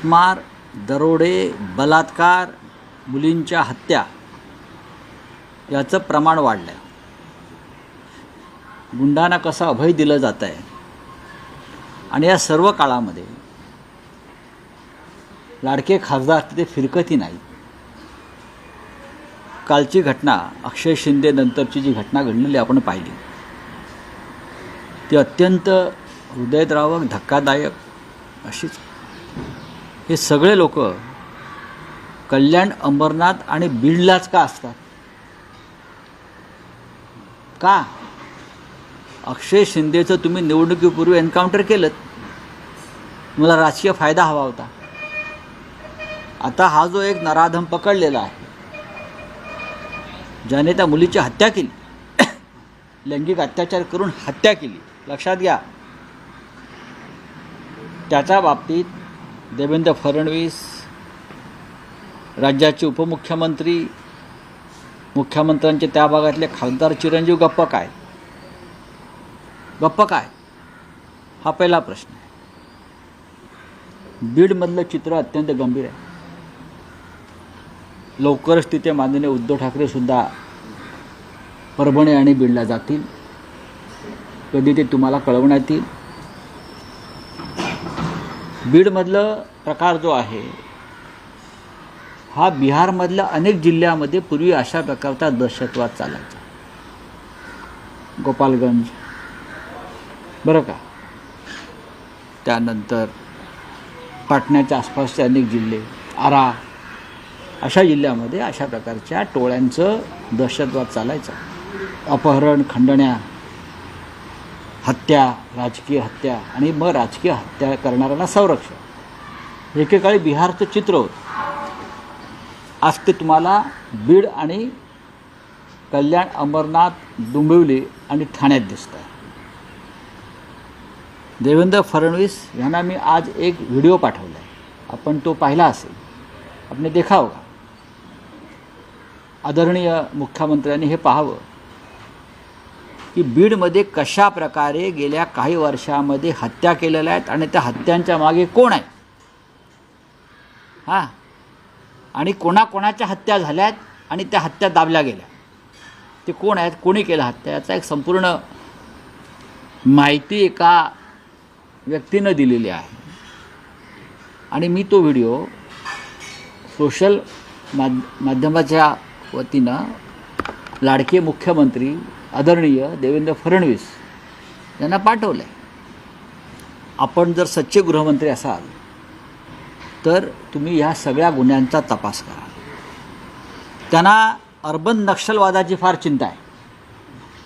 मार, दरोडे, बलात्कार, मुलींच्या हत्या याचं प्रमाण वाढलं आहे. गुंडांना कसं अभय दिलं जात आहे आणि या सर्व काळामध्ये लाडके खासदार तिथे फिरकतही नाही. कालची घटना अक्षय शिंदे नंतरची जी घटना घडलेली आपण पाहिली ती अत्यंत हृदयद्रावक, धक्कादायक अशीच. हे सगळे लोक कल्याण, अंबरनाथ आणि बीडलाच का असतात? का? अक्षय शिंदेचं तुम्ही निवडणुकीपूर्वी एन्काउंटर केलं, तुम्हाला राजकीय फायदा हवा होता. आता हा जो एक नराधम पकडलेला आहे ज्याने त्या मुलीची हत्या केली, लैंगिक अत्याचार करून हत्या केली, लक्षात घ्या. त्याच्या बाबतीत देवेंद्र फडणवीस, राज्याचे उपमुख्यमंत्री, मुख्यमंत्र्यांचे त्या भागातले खासदार चिरंजीव गप्प काय? गप्प काय? हा पहिला प्रश्न आहे. बीडमधलं चित्र अत्यंत गंभीर आहे. लवकरच तिथे माननीय उद्धव ठाकरेसुद्धा परभणी आणि बीडला जातील. कधी ते तुम्हाला कळवण्यात येईल. बीडमधलं प्रकार जो आहे हा बिहारमधल्या अनेक जिल्ह्यामध्ये पूर्वी अशा प्रकारचा दहशतवाद चालायचा. गोपालगंज, बरं का, त्यानंतर पाटण्याच्या आसपासचे अनेक जिल्हे, आरा, अशा जिल्ह्यामध्ये अशा प्रकारच्या टोळ्यांचं दहशतवाद चालायचं. अपहरण, खंडण्या, हत्या, राजकीय हत्या आणि मग राजकीय हत्या करणाऱ्यांना संरक्षण. एकेकाळी बिहारचं चित्र होतं. आज ते तुम्हाला बीड आणि कल्याण, अंबरनाथ, डोंबिवली आणि ठाण्यात दिसत आहे. देवेंद्र फडणवीस यांना मी आज एक व्हिडिओ पाठवला आहे, आपण तो पाहिला असेल, आपने देखा होगा. आदरणीय मुख्यमंत्र्यांनी हे पाहावं की बीडमध्ये कशा प्रकारे गेल्या काही वर्षामध्ये हत्या केलेल्या आहेत आणि त्या हत्यांच्या मागे कोण आहे, हां, आणि कोणाकोणाच्या हत्या झाल्यात आणि त्या हत्या दाबल्या गेल्या, ते कोण आहेत, कोणी केलं हत्या, याचा एक संपूर्ण माहिती एका व्यक्तीनं दिलेली आहे. आणि मी तो व्हिडिओ सोशल माध्यमाच्या वतीनं लाडके मुख्यमंत्री आदरणीय देवेंद्र फडणवीस यांना पाठवलं आहे. आपण जर सच्चे गृहमंत्री असाल तर तुम्ही ह्या सगळ्या गुन्ह्यांचा तपास करा. त्यांना अर्बन नक्षलवादाची फार चिंता आहे.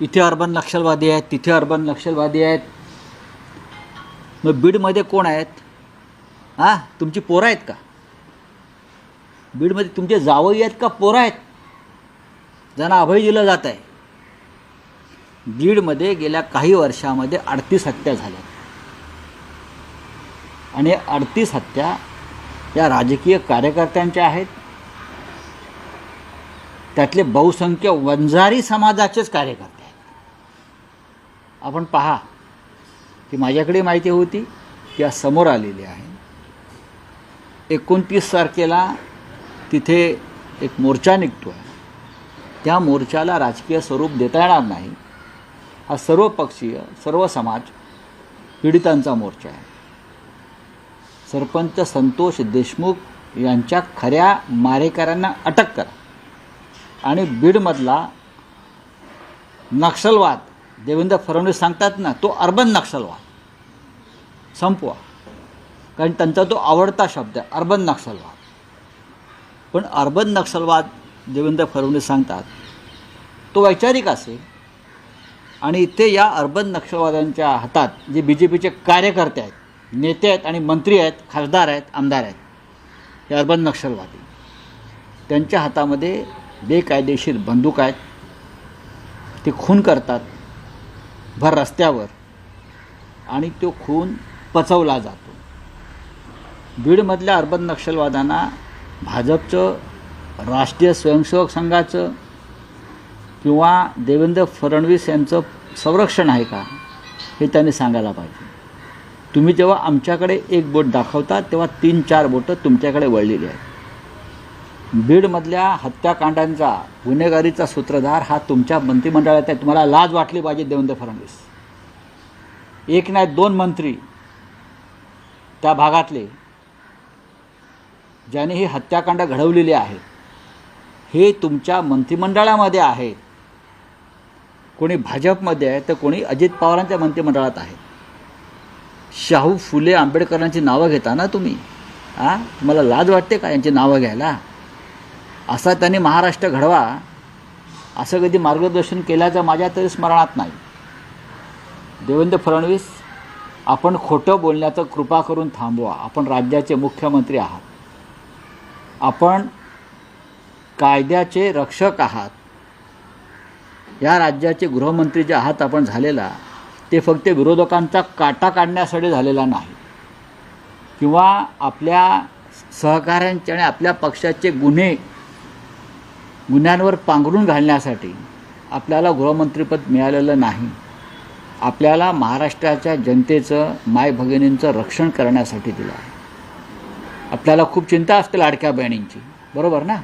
इथे अर्बन नक्षलवादी आहेत, तिथे अर्बन नक्षलवादी आहेत. मग बीडमध्ये कोण आहेत? हां, तुमची पोरं आहेत का? बीडमध्ये तुमचे जावई आहेत का पोरं आहेत ज्यांना अभय दिलं जात आहे? बीडमध्ये गेल्या काही वर्षामध्ये 38 हत्या झाल्या आणि 38 हत्या या राजकीय कार्यकर्त्यांच्या आहेत. त्यातले बहुसंख्य वंजारी समाजाचेच कार्यकर्ते आहेत. आपण पहा की माझ्याकडे माहिती होती की आज समोर आलेली आहे. 29 तारखेला तिथे एक मोर्चा निघतो आहे. त्या मोर्चाला राजकीय स्वरूप देता येणार नाही. हा सर्वपक्षीय, सर्व समाज पीडितांचा मोर्चा आहे. सरपंच संतोष देशमुख यांच्या खऱ्या मारेकऱ्यांना अटक करा आणि बीडमधला नक्षलवाद देवेंद्र फडणवीस सांगतात ना, तो अर्बन नक्षलवाद संपवा. कारण त्यांचा तो आवडता शब्द आहे, अर्बन नक्षलवाद. पण अर्बन नक्षलवाद देवेंद्र फडणवीस सांगतात तो वैचारिक असेल आणि इथे या अर्बन नक्षलवाद्यांच्या हातात जे BJPचे कार्यकर्ते आहेत, नेते आहेत आणि मंत्री आहेत, खासदार आहेत, आमदार आहेत, हे अर्बन नक्षलवादी, त्यांच्या हातामध्ये बेकायदेशीर बंदूक आहेत. ते खून करतात भर रस्त्यावर आणि तो खून पचवला जातो. बीडमधल्या अर्बन नक्षलवाद्यांना भाजपचं, राष्ट्रीय स्वयंसेवक संघाचं किंवा देवेंद्र फडणवीस यांचं संरक्षण आहे का, हे त्यांनी सांगायला पाहिजे. तुम्ही जेव्हा आमच्याकडे एक बोट दाखवता तेव्हा 3-4 बोटं तुमच्याकडे वळलेली आहेत. बीडमधल्या हत्याकांडांचा गुन्हेगारीचा सूत्रधार हा तुमच्या मंत्रिमंडळात आहे. तुम्हाला लाज वाटली पाहिजे देवेंद्र फडणवीस. एक नाही 2 मंत्री त्या भागातले ज्याने ही हत्याकांड घडवलेली आहे हे तुमच्या मंत्रिमंडळामध्ये आहेत. कोणी भाजपमध्ये आहे तर कोणी अजित पवारांच्या मंत्रिमंडळात आहे. शाहू फुले आंबेडकरांची नावं घेता ना तुम्ही. तुम्हाला लाज वाटते का यांची नावं घ्यायला? असा त्यांनी महाराष्ट्र घडवा असं कधी मार्गदर्शन केल्याचं माझ्या तरी स्मरणात नाही. देवेंद्र फडणवीस, आपण खोटं बोलण्याचं कृपा करून थांबवा. आपण राज्याचे मुख्यमंत्री आहात. आपण कायद्याचे रक्षक आहात. या राज्याचे गृहमंत्री जे आहात आपण झालेला ते फक्त विरोधकांचा काटा काढण्यासाठी झालेला नाही किंवा आपल्या सहकाऱ्यांचे आणि आपल्या पक्षाचे गुन्ह्यांवर पांघरून घालण्यासाठी आपल्याला गृहमंत्रीपद मिळालेलं नाही. आपल्याला महाराष्ट्राच्या जनतेचं माय भगिनींचं रक्षण करण्यासाठी दिलं आहे. आपल्याला खूप चिंता असते लाडक्या बहिणींची, बरोबर ना?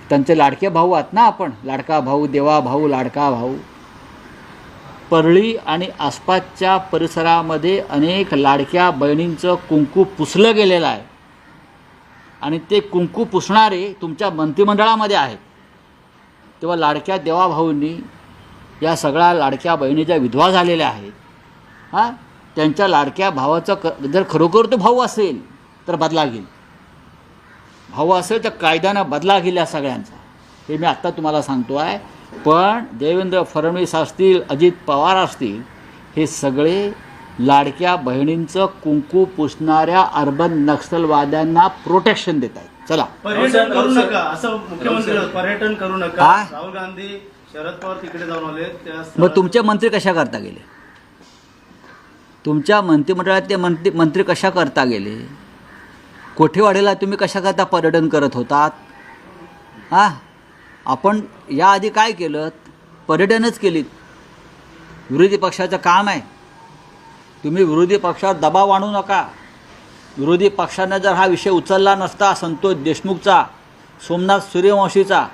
त्यांचे लाडके भाऊ आहात ना आपण. लाडका भाऊ, देवा भाऊ, लाडका भाऊ. परळी आणि आसपासच्या परिसरामध्ये अनेक लाडक्या बहिणींचं कुंकू पुसलं गेलेलं आहे आणि ते कुंकू पुसणारे तुमच्या मंत्रिमंडळामध्ये आहेत. तेव्हा लाडक्या देवाभाऊंनी या सगळ्या लाडक्या बहिणीच्या विधवा झालेल्या आहेत. त्यांच्या लाडक्या भावाचं जर खरोखर तो भाऊ असेल तर बदला घेईल. भाऊ असेल तर कायद्यानं बदला घेईल या सगळ्यांचा. हे मी आत्ता तुम्हाला सांगतो आहे. पण देवेंद्र फडणवीस असतील, अजित पवार असतील, हे सगळे लाडक्या बहिणींचं कुंकू पुसणाऱ्या अर्बन नक्षलवाद्यांना प्रोटेक्शन देत आहेत. चला, पर्यटन करू नका असं मुख्यमंत्री. पर्यटन करू नका. राहुल गांधी, शरद पवार तिकडे जाऊन आले. मग तुमचे मंत्री कशा करता गेले? तुमच्या मंत्रिमंडळातले मंत्री कशा करता गेले? कोठेवाडीला तुम्ही कशा करता पर्यटन करत होतात? आपण याआधी काय केलं? पर्यटनच केलीत. विरोधी पक्षाचं काम आहे. तुम्ही विरोधी पक्षावर दबाव आणू नका. विरोधी पक्षानं जर हा विषय उचलला नसता, संतोष देशमुखचा, सोमनाथ सूर्यवंशीचा,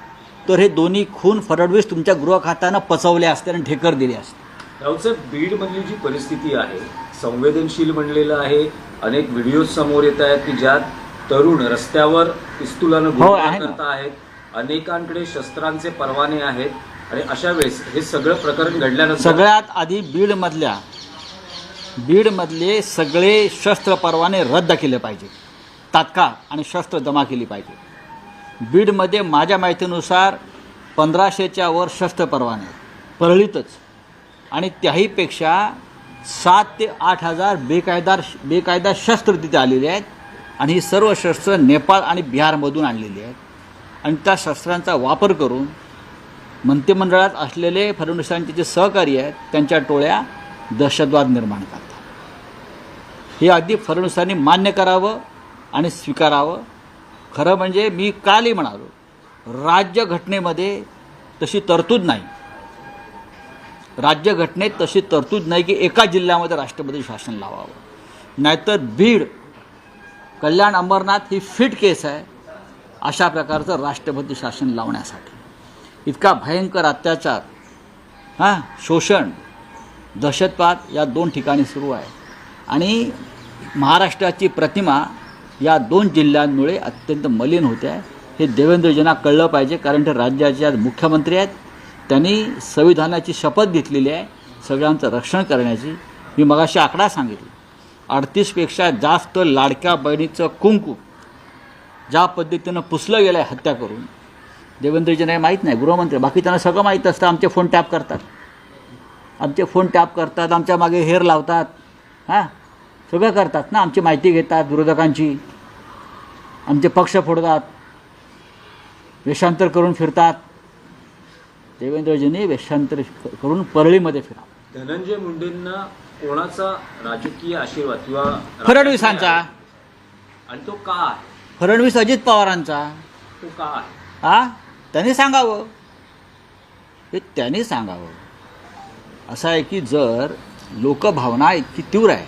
तर हे दोन्ही खून फडणवीस तुमच्या गृह खात्यानं पचवले असते आणि ढेकर दिले असते. राऊतसाहेब, बीडमधली जी परिस्थिती आहे संवेदनशील बनलेलं आहे. अनेक व्हिडिओ समोर येत आहेत की ज्यात तरुण रस्त्यावर पिस्तुलानं गोळीबार करत आहेत. अनेकांकडे शस्त्रांचे परवाने आहेत आणि अशा वेळेस हे सगळं प्रकरण घडल्यानंतर सगळ्यात आधी बीडमधले सगळे शस्त्र परवाने रद्द केले पाहिजे तात्काळ आणि शस्त्र जमा केली पाहिजे. बीडमध्ये माझ्या माहितीनुसार 1500च्या वर शस्त्र परवाने आहेत परळीतच, आणि त्याहीपेक्षा 7 ते 8 हजार बेकायदा शस्त्र तिथे आलेले आहेत आणि ही सर्व शस्त्र नेपाळ आणि बिहारमधून आणलेली आहेत. आणि त्या शस्त्रांचा वापर करून मंत्रिमंडळात असलेले फडणवीसांचे जे सहकारी आहेत त्यांच्या टोळ्या दहशतवाद निर्माण करतात. हे अगदी फडणवीसांनी मान्य करावं आणि स्वीकारावं. खरं म्हणजे मी कालही म्हणालो, राज्यघटनेमध्ये तशी तरतूद नाही. राज्यघटनेत तशी तरतूद नाही की एका जिल्ह्यामध्ये राष्ट्रपती शासन लावावं. नाहीतर बीड, कल्याण, अंबरनाथ ही फिट केस आहे अशा प्रकारचं राष्ट्रपती शासन लावण्यासाठी. इतका भयंकर अत्याचार, शोषण, दहशतवाद या 2 ठिकाणी सुरू आहे. आणि महाराष्ट्राची प्रतिमा या 2 जिल्ह्यांमुळे अत्यंत मलिन होते आहे. हे देवेंद्रजींना कळलं पाहिजे, कारण ते राज्याचे आज मुख्यमंत्री आहेत. त्यांनी संविधानाची शपथ घेतलेली आहे सगळ्यांचं रक्षण करण्याची. मी मगाशी आकडा सांगितला, 38पेक्षा जास्त लाडक्या बहिणीचं कुंकू ज्या पद्धतीनं पुसलं गेलं आहे हत्या करून. देवेंद्रजींना माहीत नाही, गृहमंत्री. बाकी त्यांना सगळं माहीत असतं. आमचे फोन टॅप करतात, आमच्या मागे हेर लावतात, सगळं करतात ना. आमची माहिती घेतात विरोधकांची, आमचे पक्ष फोडतात, वेषांतर करून फिरतात. देवेंद्रजींनी वेषांतर करून परळीमध्ये फिरा. धनंजय मुंडेंना कोणाचा राजकीय आशीर्वाद किंवा फडणवीसांचा? आणि तो का आहे? फडणवीस अजित पवारांचा. तो का आहे? त्यांनी सांगावं. हे त्यांनी सांगावं. असं आहे की जर लोकभावना इतकी तीव्र आहे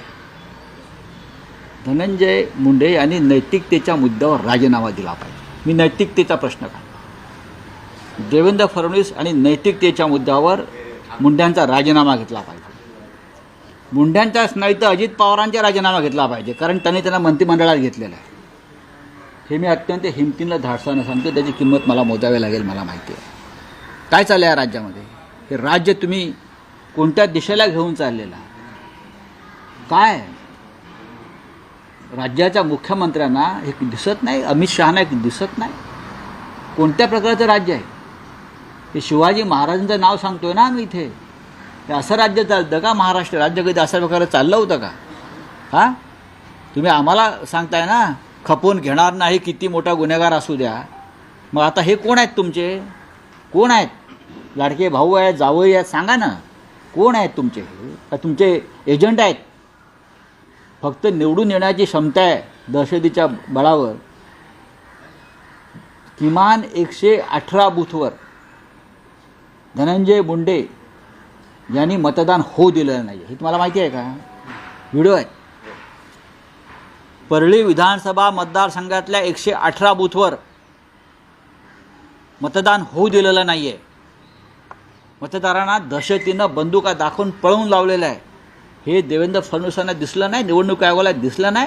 धनंजय मुंडे यांनी नैतिकतेच्या मुद्द्यावर राजीनामा दिला पाहिजे. मी नैतिकतेचा प्रश्न काढला. देवेंद्र फडणवीस आणि नैतिकतेच्या मुद्द्यावर मुंड्यांचा राजीनामा घेतला पाहिजे. मुंड्यांचाच नाही तर अजित पवारांचा राजीनामा घेतला पाहिजे, कारण त्यांना मंत्रिमंडळात घेतलेलं आहे. हे मी अत्यंत हिमतीनं धाडसानं सांगतो. त्याची किंमत मला मोजावी लागेल. मला माहिती आहे काय चाललं आहे राज्यामध्ये. हे राज्य तुम्ही कोणत्या दिशेला घेऊन चाललेला काय. राज्याच्या मुख्यमंत्र्यांना हे दिसत नाही, अमित शहाना हे दिसत नाही कोणत्या प्रकारचं राज्य आहे हे. शिवाजी महाराजांचं नाव सांगतोय ना आम्ही इथे. हे असं राज्य चालतं का? महाराष्ट्र राज्य कधी अशा प्रकारे चाललं होतं का? हां, तुम्ही आम्हाला सांगताय ना खपवून घेणार नाही, किती मोठा गुन्हेगार असू द्या. मग आता हे कोण आहेत तुमचे? कोण आहेत? लाडके भाऊ आहेत, जावई आहेत, सांगा ना कोण आहेत तुमचे? का तुमचे एजंट आहेत? फक्त निवडून येण्याची क्षमता आहे दहशतीच्या बळावर. किमान 118 बूथवर धनंजय मुंडे यांनी मतदान होऊ दिलं नाही. हे तुम्हाला माहिती आहे का? व्हिडिओ आहे. परळी विधानसभा मतदारसंघातल्या 118 बूथवर मतदान होऊ दिलेलं नाही आहे. मतदारांना दहशतीनं बंदुका दाखवून पळवून लावलेलं आहे. हे देवेंद्र फडणवीसांना दिसलं नाही, निवडणूक आयोगाला दिसलं नाही.